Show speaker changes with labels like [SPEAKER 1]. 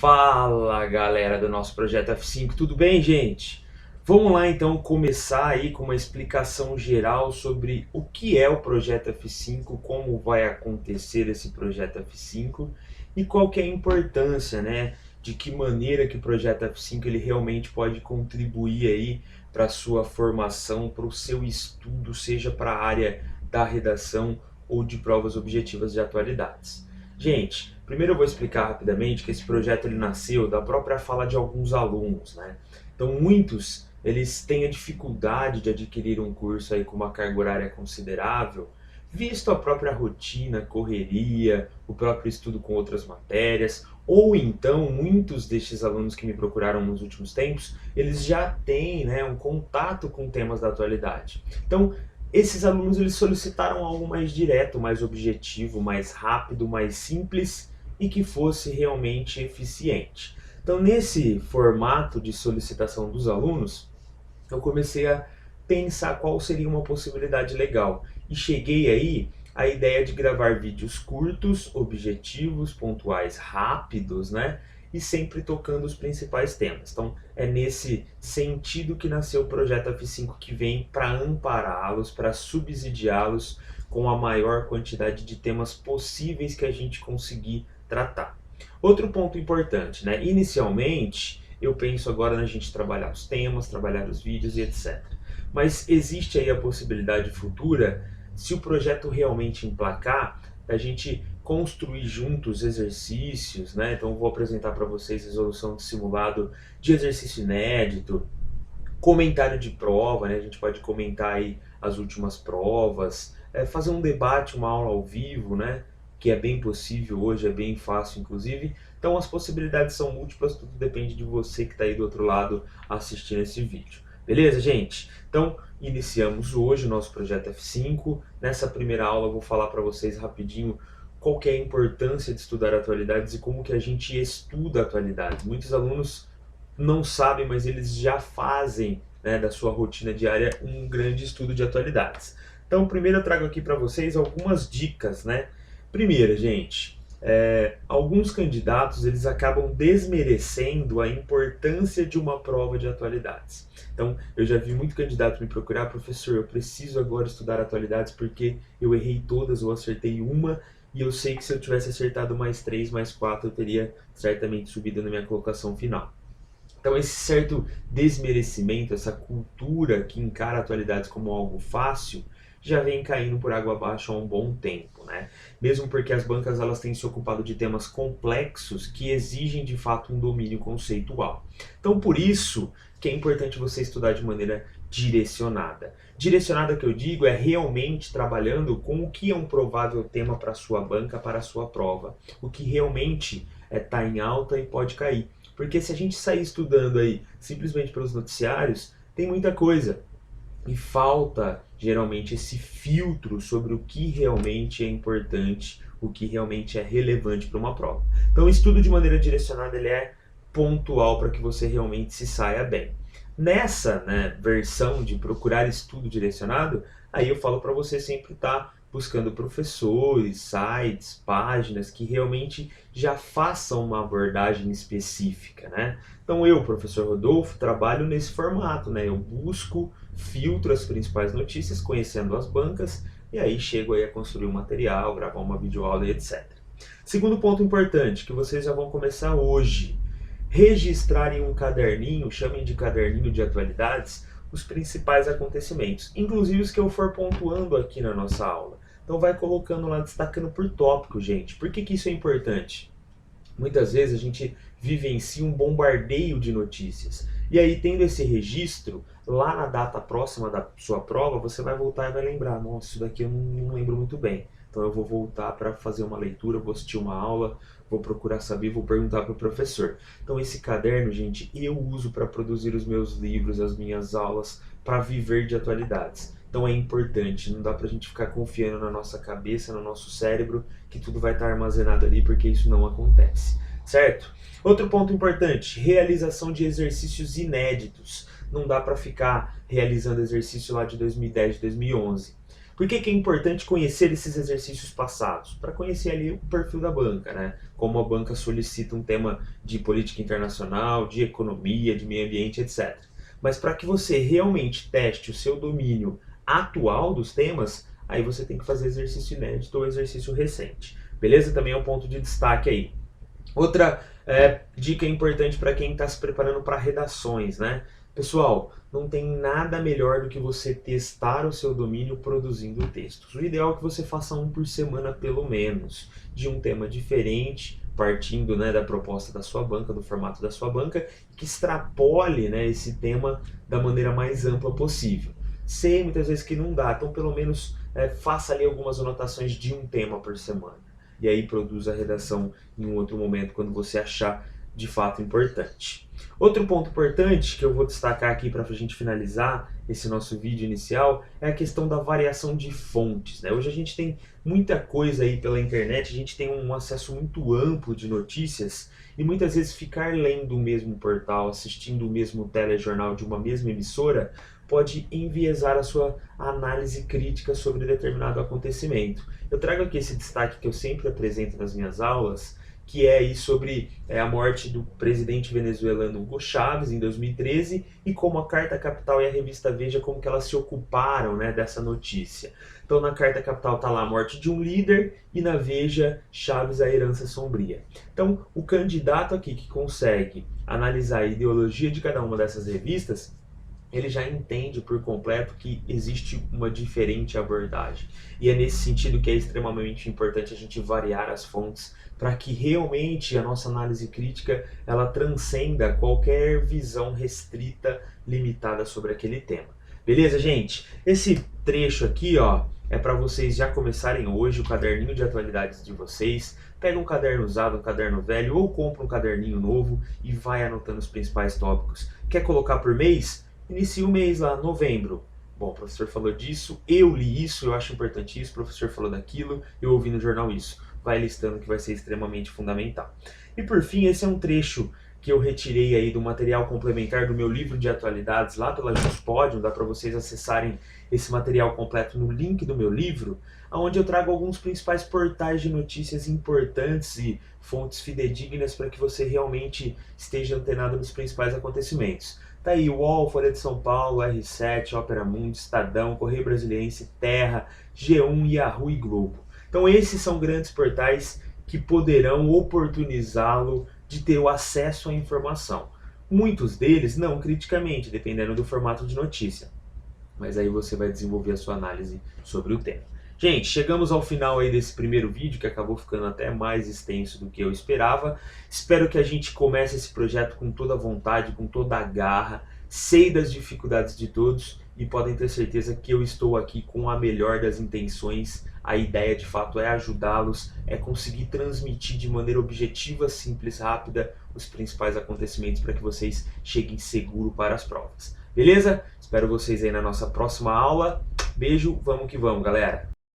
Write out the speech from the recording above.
[SPEAKER 1] Fala galera do nosso projeto F5, tudo bem, gente? Vamos lá então começar aí com uma explicação geral sobre o que é o projeto F5, como vai acontecer esse projeto F5 e qual que é a importância, né? De que maneira que o projeto F5 ele realmente pode contribuir aí para a sua formação, para o seu estudo, seja para a área da redação ou de provas objetivas de atualidades. Gente, primeiro eu vou explicar rapidamente que esse projeto ele nasceu da própria fala de alguns alunos, né? Então muitos eles têm a dificuldade de adquirir um curso aí com uma carga horária considerável, visto a própria rotina, correria, o próprio estudo com outras matérias, ou então muitos destes alunos que me procuraram nos últimos tempos, eles já têm, né, um contato com temas da atualidade. Então esses alunos eles solicitaram algo mais direto, mais objetivo, mais rápido, mais simples e que fosse realmente eficiente. Então, nesse formato de solicitação dos alunos, eu comecei a pensar qual seria uma possibilidade legal e cheguei aí à ideia de gravar vídeos curtos, objetivos, pontuais, rápidos, né? E sempre tocando os principais temas. Então é nesse sentido que nasceu o projeto F5, que vem para ampará-los, para subsidiá-los com a maior quantidade de temas possíveis que a gente conseguir tratar. Outro ponto importante, né? Inicialmente eu penso agora na gente trabalhar os temas, trabalhar os vídeos e etc. Mas existe aí a possibilidade futura, se o projeto realmente emplacar, a gente construir juntos exercícios, né? Então eu vou apresentar para vocês resolução de simulado de exercício inédito, comentário de prova, né? A gente pode comentar aí as últimas provas, fazer um debate, uma aula ao vivo, né? Que é bem possível hoje, é bem fácil inclusive. Então as possibilidades são múltiplas, tudo depende de você que está aí do outro lado assistindo esse vídeo. Beleza, gente? Então iniciamos hoje o nosso projeto F5. Nessa primeira aula eu vou falar para vocês rapidinho qual que é a importância de estudar atualidades e como que a gente estuda atualidades. Muitos alunos não sabem, mas eles já fazem, né, da sua rotina diária um grande estudo de atualidades. Então, primeiro eu trago aqui para vocês algumas dicas, né? Primeira, gente, alguns candidatos eles acabam desmerecendo a importância de uma prova de atualidades. Então, eu já vi muito candidato me procurar, professor, eu preciso agora estudar atualidades porque eu errei todas ou acertei uma e eu sei que se eu tivesse acertado mais 3, mais 4, eu teria certamente subido na minha colocação final. Então esse certo desmerecimento, essa cultura que encara atualidades como algo fácil, já vem caindo por água abaixo há um bom tempo, né? Mesmo porque as bancas elas têm se ocupado de temas complexos que exigem de fato um domínio conceitual. Então por isso que é importante você estudar de maneira direcionada. Direcionada que eu digo é realmente trabalhando com o que é um provável tema para a sua banca, para a sua prova. O que realmente está em alta e pode cair. Porque se a gente sair estudando aí simplesmente pelos noticiários, tem muita coisa. E falta geralmente esse filtro sobre o que realmente é importante, o que realmente é relevante para uma prova. Então o estudo de maneira direcionada ele é pontual para que você realmente se saia bem. Nessa, né, versão de procurar estudo direcionado, aí eu falo para você sempre estar buscando professores, sites, páginas que realmente já façam uma abordagem específica, né? Então eu, professor Rodolfo, trabalho nesse formato, né? Eu busco, filtro as principais notícias, conhecendo as bancas, e aí chego aí a construir um material, gravar uma videoaula e etc. Segundo ponto importante, que vocês já vão começar hoje, registrar em um caderninho, chamem de caderninho de atualidades, os principais acontecimentos, inclusive os que eu for pontuando aqui na nossa aula. Então vai colocando lá, destacando por tópico, gente. Por que isso é importante? Muitas vezes a gente vivencia um bombardeio de notícias. E aí, tendo esse registro, lá na data próxima da sua prova, você vai voltar e vai lembrar, nossa, isso daqui eu não lembro muito bem. Então eu vou voltar para fazer uma leitura, vou assistir uma aula, vou procurar saber, vou perguntar para o professor. Então esse caderno, gente, eu uso para produzir os meus livros, as minhas aulas, para viver de atualidades. Então é importante, não dá pra gente ficar confiando na nossa cabeça, no nosso cérebro, que tudo vai estar armazenado ali, porque isso não acontece, certo? Outro ponto importante, realização de exercícios inéditos. Não dá para ficar realizando exercício lá de 2010, 2011. Por que que é importante conhecer esses exercícios passados? Para conhecer ali o perfil da banca, né? Como a banca solicita um tema de política internacional, de economia, de meio ambiente, etc. Mas para que você realmente teste o seu domínio atual dos temas, aí você tem que fazer exercício inédito ou exercício recente. Beleza? Também é um ponto de destaque aí. Outra dica importante para quem está se preparando para redações, né? Pessoal, não tem nada melhor do que você testar o seu domínio produzindo textos. O ideal é que você faça um por semana pelo menos, de um tema diferente, partindo, né, da proposta da sua banca, do formato da sua banca, que extrapole, né, esse tema da maneira mais ampla possível. Sei muitas vezes que não dá, então pelo menos faça ali algumas anotações de um tema por semana. E aí produz a redação em um outro momento, quando você achar de fato importante. Outro ponto importante que eu vou destacar aqui para a gente finalizar esse nosso vídeo inicial é a questão da variação de fontes, né? Hoje a gente tem muita coisa aí pela internet, a gente tem um acesso muito amplo de notícias e muitas vezes ficar lendo o mesmo portal, assistindo o mesmo telejornal de uma mesma emissora pode enviesar a sua análise crítica sobre determinado acontecimento. Eu trago aqui esse destaque que eu sempre apresento nas minhas aulas, que é aí sobre a morte do presidente venezuelano Hugo Chávez em 2013 e como a Carta Capital e a revista Veja, como que elas se ocuparam, né, dessa notícia. Então na Carta Capital está lá a morte de um líder e na Veja Chávez a herança sombria. Então o candidato aqui que consegue analisar a ideologia de cada uma dessas revistas, ele já entende por completo que existe uma diferente abordagem. E é nesse sentido que é extremamente importante a gente variar as fontes para que realmente a nossa análise crítica ela transcenda qualquer visão restrita, limitada sobre aquele tema. Beleza, gente? Esse trecho aqui, ó, é para vocês já começarem hoje o caderninho de atualidades de vocês. Pega um caderno usado, um caderno velho, ou compra um caderninho novo e vai anotando os principais tópicos. Quer colocar por mês? Inicia o mês lá, novembro. Bom, o professor falou disso, eu li isso, eu acho importante isso, o professor falou daquilo, eu ouvi no jornal isso. Vai listando que vai ser extremamente fundamental. E por fim, esse é um trecho que eu retirei aí do material complementar do meu livro de atualidades lá pela Juspodium, dá para vocês acessarem esse material completo no link do meu livro, onde eu trago alguns principais portais de notícias importantes e fontes fidedignas para que você realmente esteja antenado nos principais acontecimentos. Tá aí o UOL, Folha de São Paulo, R7, Ópera Mundi, Estadão, Correio Brasiliense, Terra, G1, Yahoo e Globo. Então esses são grandes portais que poderão oportunizá-lo de ter o acesso à informação. Muitos deles não criticamente, dependendo do formato de notícia. Mas aí você vai desenvolver a sua análise sobre o tema. Gente, chegamos ao final aí desse primeiro vídeo, que acabou ficando até mais extenso do que eu esperava. Espero que a gente comece esse projeto com toda a vontade, com toda a garra. Sei das dificuldades de todos e podem ter certeza que eu estou aqui com a melhor das intenções. A ideia de fato é ajudá-los, é conseguir transmitir de maneira objetiva, simples, rápida os principais acontecimentos para que vocês cheguem seguro para as provas. Beleza? Espero vocês aí na nossa próxima aula. Beijo, vamos que vamos, galera!